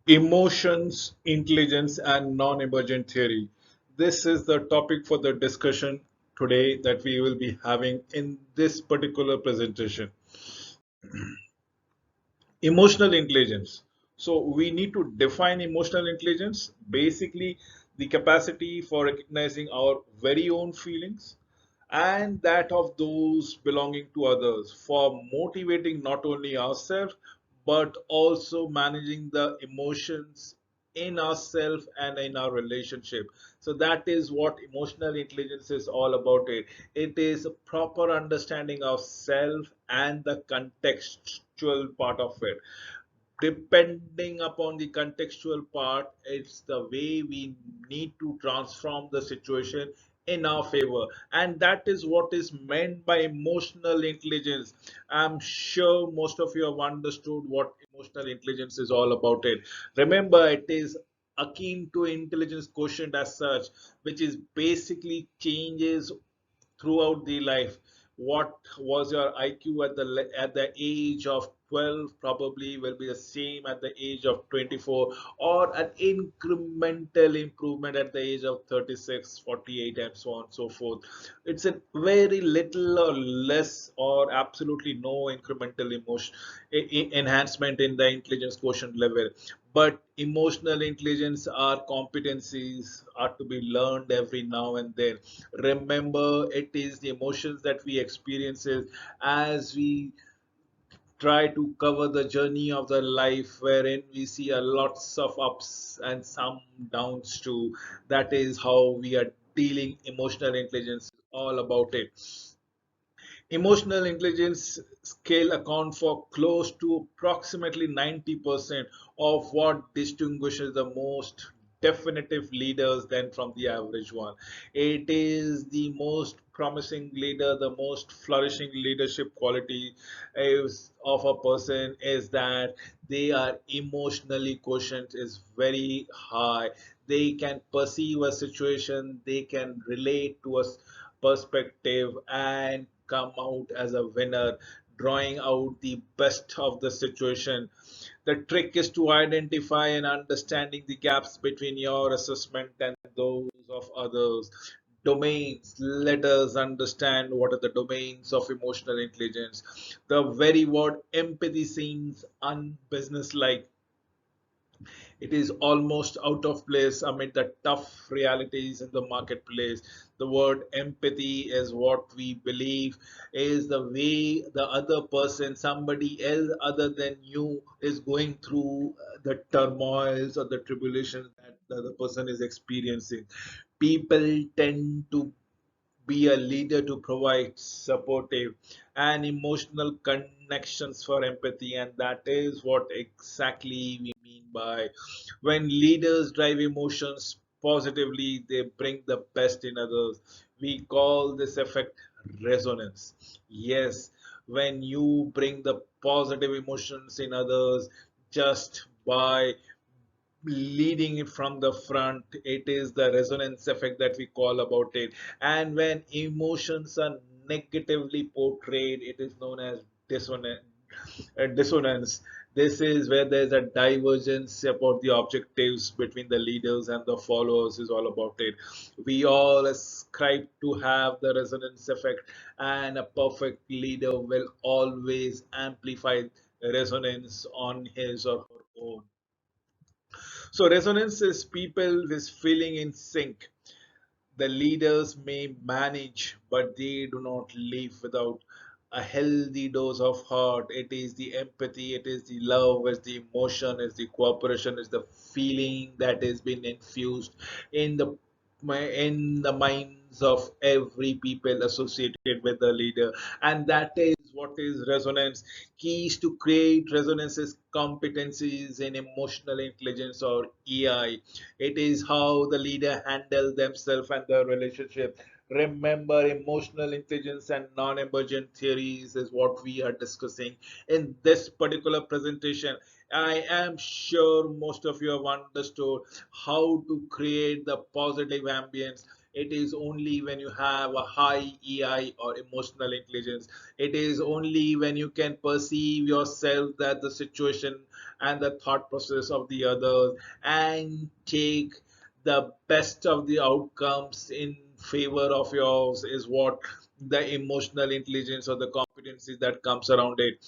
Emotions, intelligence, and non-emergent theory. This is the topic for the discussion today that we will be having in this particular presentation. Emotional intelligence. So we need to define emotional intelligence, basically the capacity for recognizing our very own feelings and that of those belonging to others, for motivating not only ourselves but also managing the emotions in ourselves and in our relationship. So that is what emotional intelligence is all about. It is a proper understanding of self and the contextual part of it. Depending upon the contextual part, it's the way we need to transform the situation in our favor, and that is what is meant by emotional intelligence. I'm sure most of you have understood what emotional intelligence is all about. It, remember, it is akin to intelligence quotient as such, which is basically changes throughout the life. What was your IQ at the age of 12 probably will be the same at the age of 24, or an incremental improvement at the age of 36, 48, and so on and so forth. It's a very little or less or absolutely no incremental enhancement in the intelligence quotient level. But emotional intelligence, our competencies are to be learned every now and then. Remember, it is the emotions that we experience as we try to cover the journey of the life, wherein we see a lots of ups and some downs too. That is how we are dealing emotional intelligence all about it. Emotional intelligence scale account for close to approximately 90% of what distinguishes the most definitive leaders than from the average one. It is the most promising leader, the most flourishing leadership quality of a person is that they are emotionally quotient is very high. They can perceive a situation, they can relate to a perspective and come out as a winner, drawing out the best of the situation. The trick is to identify and understanding the gaps between your assessment and those of others. Domains. Let us understand what are the domains of emotional intelligence. The very word empathy seems unbusinesslike. It is almost out of place amid the tough realities in the marketplace. The word empathy is what we believe is the way the other person, somebody else other than you, is going through the turmoils or the tribulations that the other person is experiencing. People tend to be a leader to provide supportive and emotional connections for empathy, and that is what exactly we mean by when leaders drive emotions positively, they bring the best in others. We call this effect resonance. Yes, when you bring the positive emotions in others just by leading it from the front, it is the resonance effect that we call about it. And when emotions are negatively portrayed, it is known as dissonance. This is where there's a divergence about the objectives between the leaders and the followers is all about it. We all ascribe to have the resonance effect, and a perfect leader will always amplify resonance on his or her own. So resonance is people with feeling in sync. The leaders may manage, but they do not live without a healthy dose of heart. It is the empathy, it is the love, it's the emotion, it's the cooperation, it's the feeling that has been infused in the minds of every people associated with the leader, and that is what is resonance. Keys to create resonance is competencies in emotional intelligence, or EI. It is how the leader handle themselves and their relationship. Remember, emotional intelligence and non-emergent theories is what we are discussing in this particular presentation. I am sure most of you have understood how to create the positive ambience It is only when you have a high EI or emotional intelligence. It is only when you can perceive yourself that the situation and the thought process of the others and take the best of the outcomes in favor of yours is what the emotional intelligence or the competency that comes around it.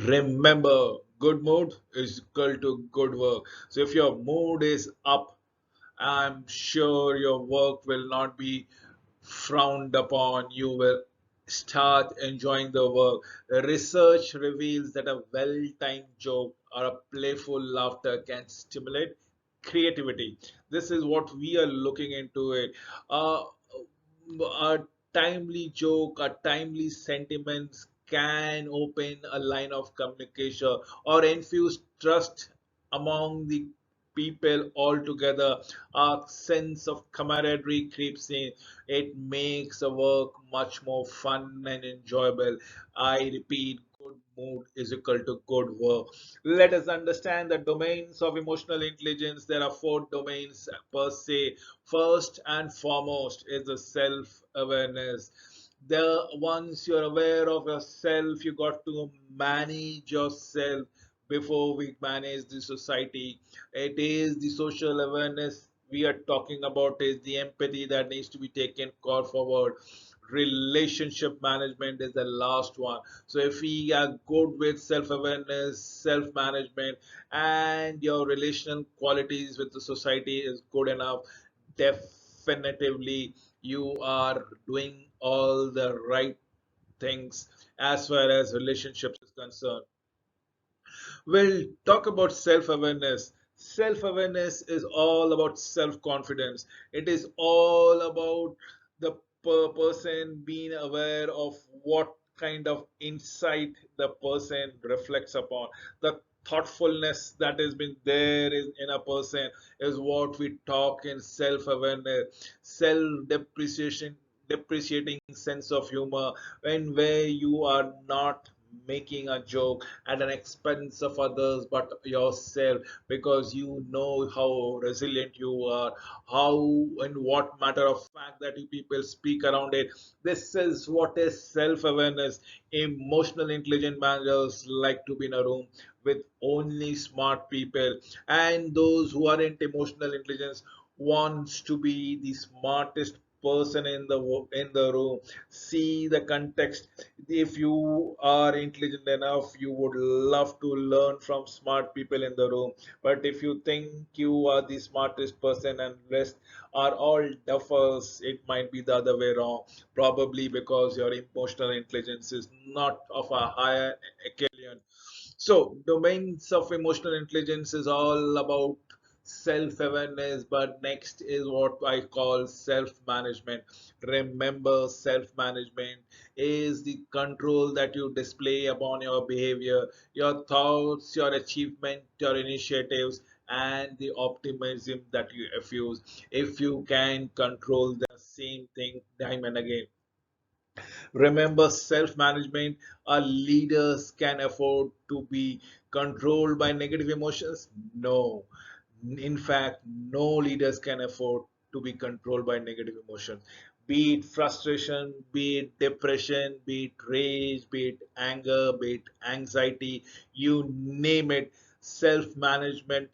Remember, good mood is equal to good work. So if your mood is up, I'm sure your work will not be frowned upon. You will start enjoying the work. The research reveals that a well timed joke or a playful laughter can stimulate creativity. This is what we are looking into it. A timely joke, a timely sentiments can open a line of communication or infuse trust among the people altogether. A sense of camaraderie creeps in. It makes the work much more fun and enjoyable. I repeat, good mood is equal to good work. Let us understand the domains of emotional intelligence. There are four domains per se. First and foremost is the self awareness. The once you're aware of yourself, you got to manage yourself before we manage the society. It is the social awareness we are talking about, is the empathy that needs to be taken call forward. Relationship management is the last one. So if we are good with self-awareness, self-management, and your relational qualities with the society is good enough, definitively you are doing all the right things as far as relationships is concerned. We'll talk about self awareness. Self awareness is all about self confidence. It is all about the person being aware of what kind of insight the person reflects upon. The thoughtfulness that has been there in a person is what we talk in self awareness. Self depreciating sense of humor, when where you are not making a joke at an expense of others but yourself, because you know how resilient you are, how and what matter of fact that you people speak around it. This is what is self-awareness. Emotional intelligent managers like to be in a room with only smart people, and those who aren't emotional intelligence wants to be the smartest person in the room. See the context. If you are intelligent enough, you would love to learn from smart people in the room. But if you think you are the smartest person and rest are all duffers, it might be the other way around. Probably because your emotional intelligence is not of a higher echelon. So, domains of emotional intelligence is all about self awareness, but next is what I call self management. Remember, self management is the control that you display upon your behavior, your thoughts, your achievement, your initiatives, and the optimism that you effuse. If you can control the same thing time and again. Remember, self management. Our leaders can afford to be controlled by negative emotions? No. In fact, no leaders can afford to be controlled by negative emotions. Be it frustration, be it depression, be it rage, be it anger, be it anxiety, you name it. Self management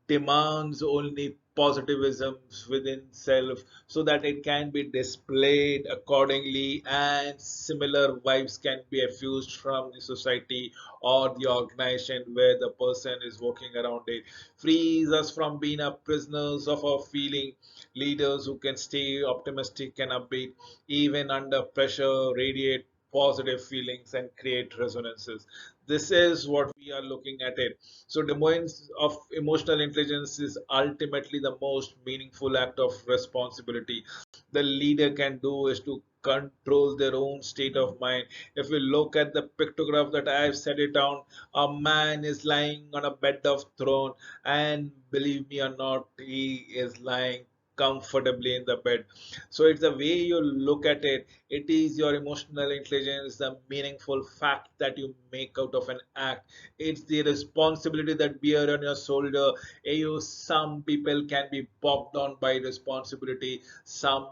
demands only positivism within self so that it can be displayed accordingly, and similar vibes can be effused from the society or the organization where the person is working around it. Frees us from being a prisoners of our feeling. Leaders who can stay optimistic and upbeat even under pressure radiate positive feelings and create resonances. This is what we are looking at it. So, domains of emotional intelligence is ultimately the most meaningful act of responsibility the leader can do is to control their own state of mind. If we look at the pictograph that I have set it down, a man is lying on a bed of throne, and believe me or not, he is lying comfortably in the bed. So it's the way you look at it. It is your emotional intelligence, the meaningful fact that you make out of an act. It's the responsibility that bear on your shoulder. Some people can be bogged down by responsibility. Some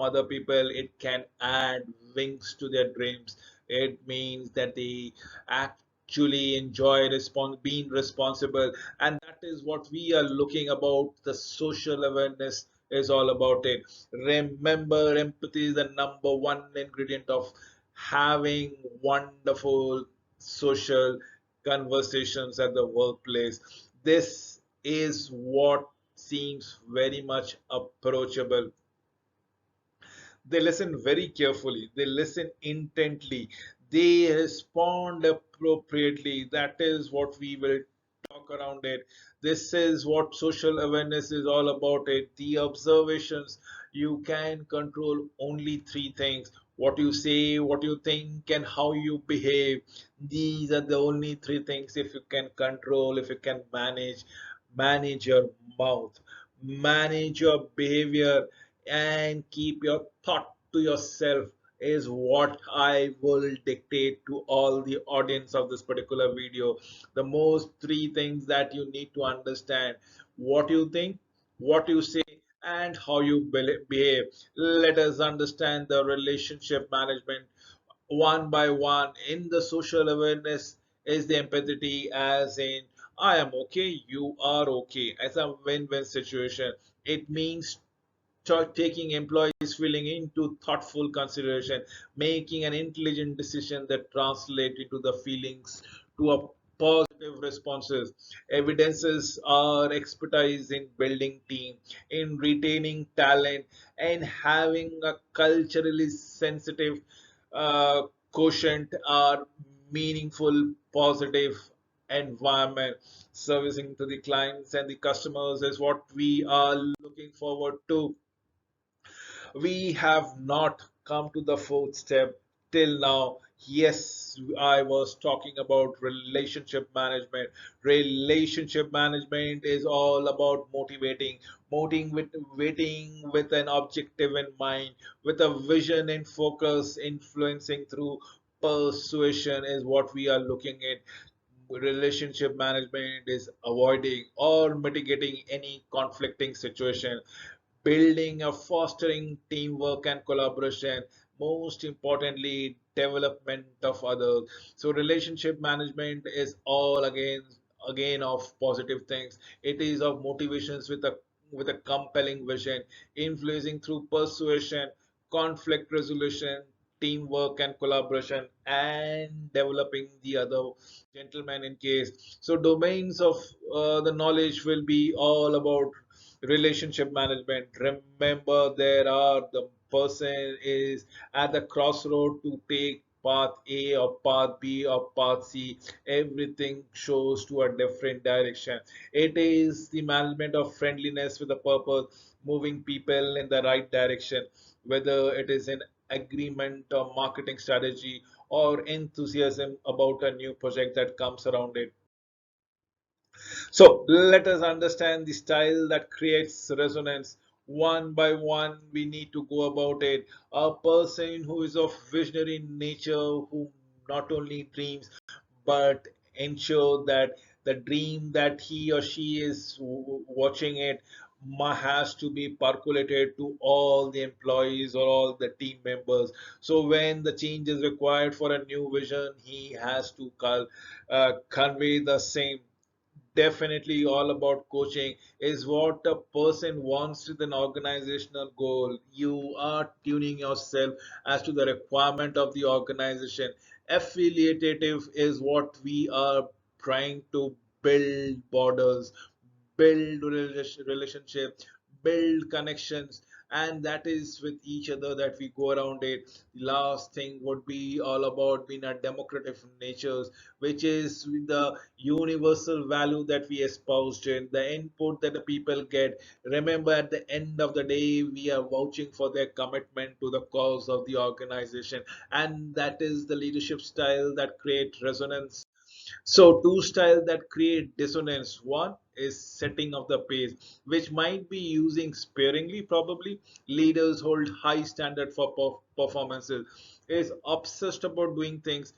other people, it can add wings to their dreams. It means that they actually enjoy being responsible, and that is what we are looking about. The social awareness is all about it. Remember, empathy is the number one ingredient of having wonderful social conversations at the workplace. This is what seems very much approachable. They listen very carefully, they listen intently, they respond appropriately. That is what we will talk around it. This is what social awareness is all about it. The observations. You can control only three things: what you say, what you think, and how you behave. These are the only three things. If you can control, if you can manage your mouth, manage your behavior, and keep your thought to yourself, is what I will dictate to all the audience of this particular video. The most three things that you need to understand: what you think, what you say, and how you behave. Let us understand the relationship management one by one. In the social awareness is the empathy, as in I am okay, you are okay, as a win-win situation. It means taking employees' feeling into thoughtful consideration, making an intelligent decision that translate into the feelings to a positive responses. Evidences our expertise in building team, in retaining talent, and having a culturally sensitive uh, quotient are meaningful, positive environment. Servicing to the clients and the customers is what we are looking forward to. We have not come to the fourth step till now. Yes, I was talking about relationship management. Relationship management is all about motivating with an objective in mind, with a vision in focus, influencing through persuasion is what we are looking at. Relationship management is avoiding or mitigating any conflicting situation, building or fostering teamwork and collaboration, most importantly development of others. So relationship management is all again of positive things. It is of motivations with a compelling vision, influencing through persuasion, conflict resolution, teamwork and collaboration, and developing the other gentleman in case. So domains of the knowledge will be all about relationship management. Remember, there are the person is at the crossroad to take path A or path B or path C. Everything shows to a different direction. It is the management of friendliness with a purpose, moving people in the right direction, whether it is an agreement or marketing strategy or enthusiasm about a new project that comes around it. So let us understand the style that creates resonance. One by one, we need to go about it. A person who is of visionary nature, who not only dreams but ensure that the dream that he or she is watching it has to be percolated to all the employees or all the team members. So when the change is required for a new vision, he has to convey the same. Definitely all about coaching is what a person wants with an organizational goal. You are tuning yourself as to the requirement of the organization. Affiliative is what we are trying to build borders, build relationship, build connections, and that is with each other that we go around it. The last thing would be all about being a democratic natures, which is the universal value that we espoused in the input that the people get. Remember, at the end of the day, we are vouching for their commitment to the cause of the organization, and that is the leadership style that create resonance. So two styles that create dissonance. One is setting of the pace, which might be using sparingly probably. Leaders hold high standard for performances, is obsessed about doing things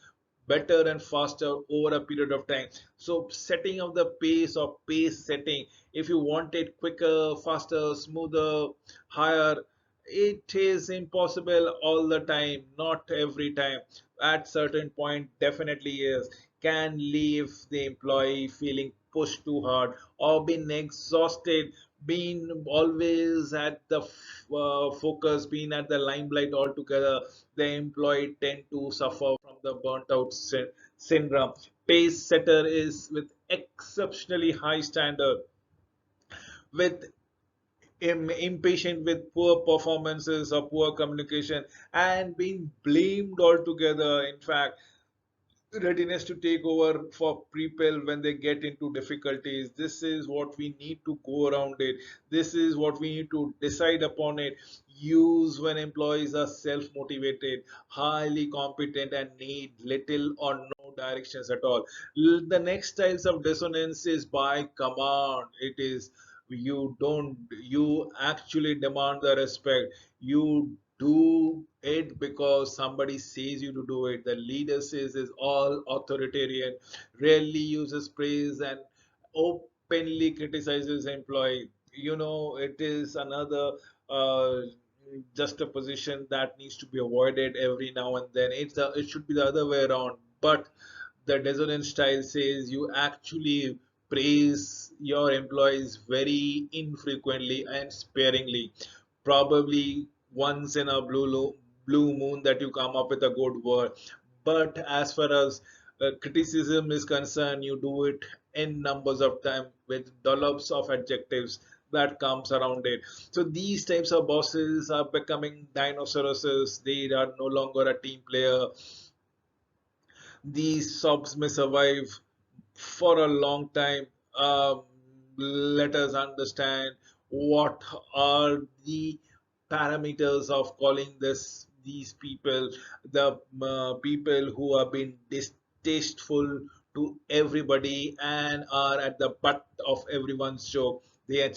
better and faster over a period of time. So setting of the pace or pace setting, if you want it quicker, faster, smoother, higher, it is impossible all the time, not every time. At certain point definitely is, can leave the employee feeling pushed too hard or being exhausted, being always at the focus, being at the limelight altogether. The employee tend to suffer from the burnt out syndrome. Pace setter is with exceptionally high standard, with impatient with poor performances or poor communication, and being blamed altogether. In fact, readiness to take over for people when they get into difficulties. This is what we need to go around it. This is what we need to decide upon it. Use when employees are self motivated, highly competent, and need little or no directions at all. The next styles of dissonance is by command. It is, you don't, you actually demand the respect. You do it because somebody says you to do it. The leader says is all authoritarian, rarely uses praise, and openly criticizes employee. It is another uh, just a position that needs to be avoided every now and then. It should be the other way around. But the dissonant style says you actually praise your employees very infrequently and sparingly, probably once in a blue moon that you come up with a good word. But as far as criticism is concerned, you do it in numbers of time with dollops of adjectives that comes around it. So these types of bosses are becoming dinosaurs. They are no longer a team player. These subs may survive for a long time. Let us understand what are the parameters of calling these people, the people who have been distasteful to everybody and are at the butt of everyone's joke. They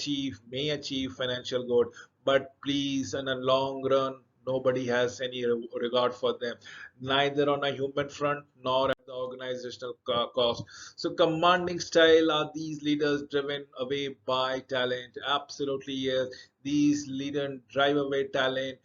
may achieve financial good, but please, in a long run, nobody has any regard for them, neither on a human front nor at the organizational cost. So, commanding style, are these leaders driven away by talent? Absolutely, yes. These leaders drive away talent.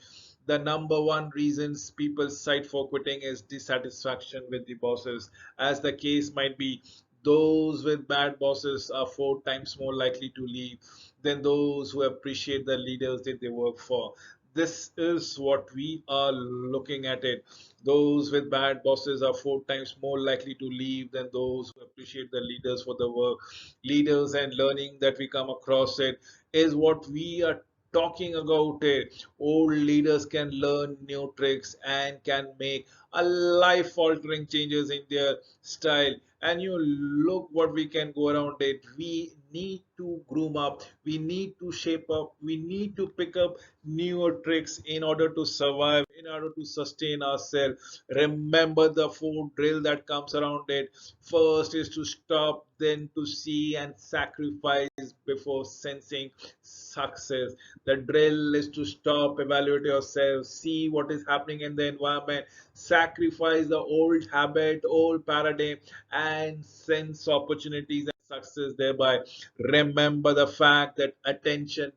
The number one reasons people cite for quitting is dissatisfaction with the bosses. As the case might be, those with bad bosses are 4 times more likely to leave than those who appreciate the leaders that they work for. This is what we are looking at it. Those with bad bosses are 4 times more likely to leave than those who appreciate the leaders for the work. Leaders and learning that we come across it is what we are talking about it. Old leaders can learn new tricks and can make a life altering changes in their style. And you look what we can go around it. We need to groom up, we need to shape up, we need to pick up newer tricks in order to survive, in order to sustain ourselves. Remember the food drill that comes around it. First is to stop, then to see and sacrifice before sensing success. The drill is to stop, evaluate yourself, see what is happening in the environment, sacrifice the old habit, old paradigm, and sense opportunities and success thereby. Remember the fact that attention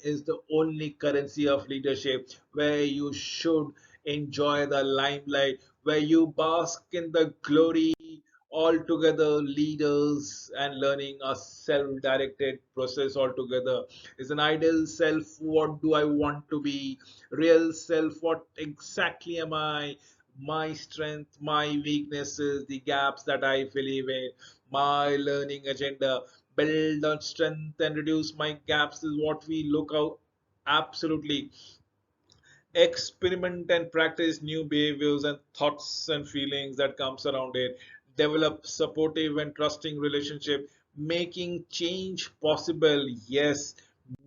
is the only currency of leadership, where you should enjoy the limelight, where you bask in the glory. Altogether, leaders and learning a self-directed process altogether. Is an ideal self, what do I want to be? Real self, what exactly am I? My strength, my weaknesses, the gaps that I believe in, my learning agenda. Build on strength and reduce my gaps is what we look out. Absolutely. Experiment and practice new behaviors and thoughts and feelings that comes around it. Develop supportive and trusting relationship. Making change possible, yes.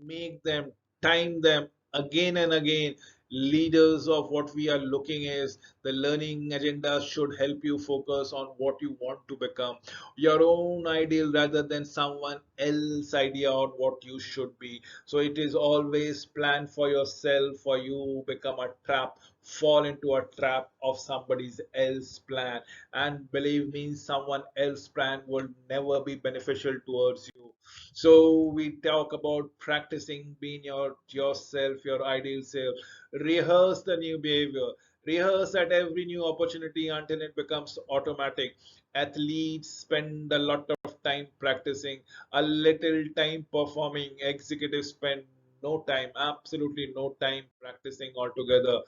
Make them, time them again and again. leaders of what we are looking is the learning agenda should help you focus on what you want to become, your own ideal rather than someone else's idea on what you should be. So it is always plan for yourself, for you become a trap, fall into a trap of somebody's else plan. And believe me, someone else plan will never be beneficial towards you. So we talk about practicing being yourself, your ideal self. Rehearse the new behavior. Rehearse at every new opportunity until it becomes automatic. Athletes spend a lot of time practicing, a little time performing. Executives spend no time, absolutely no time practicing altogether.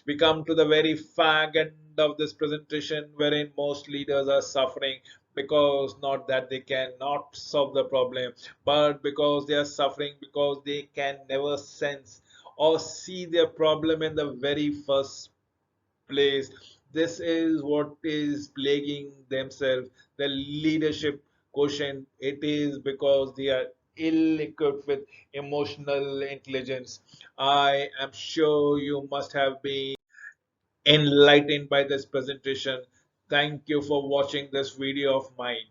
We come to the very fag end of this presentation, wherein most leaders are suffering because not that they cannot solve the problem, but because they are suffering because they can never sense or see their problem in the very first place. This is what is plaguing themselves, the leadership quotient. It is because they are ill equipped with emotional intelligence. I am sure you must have been enlightened by this presentation. Thank you for watching this video of mine.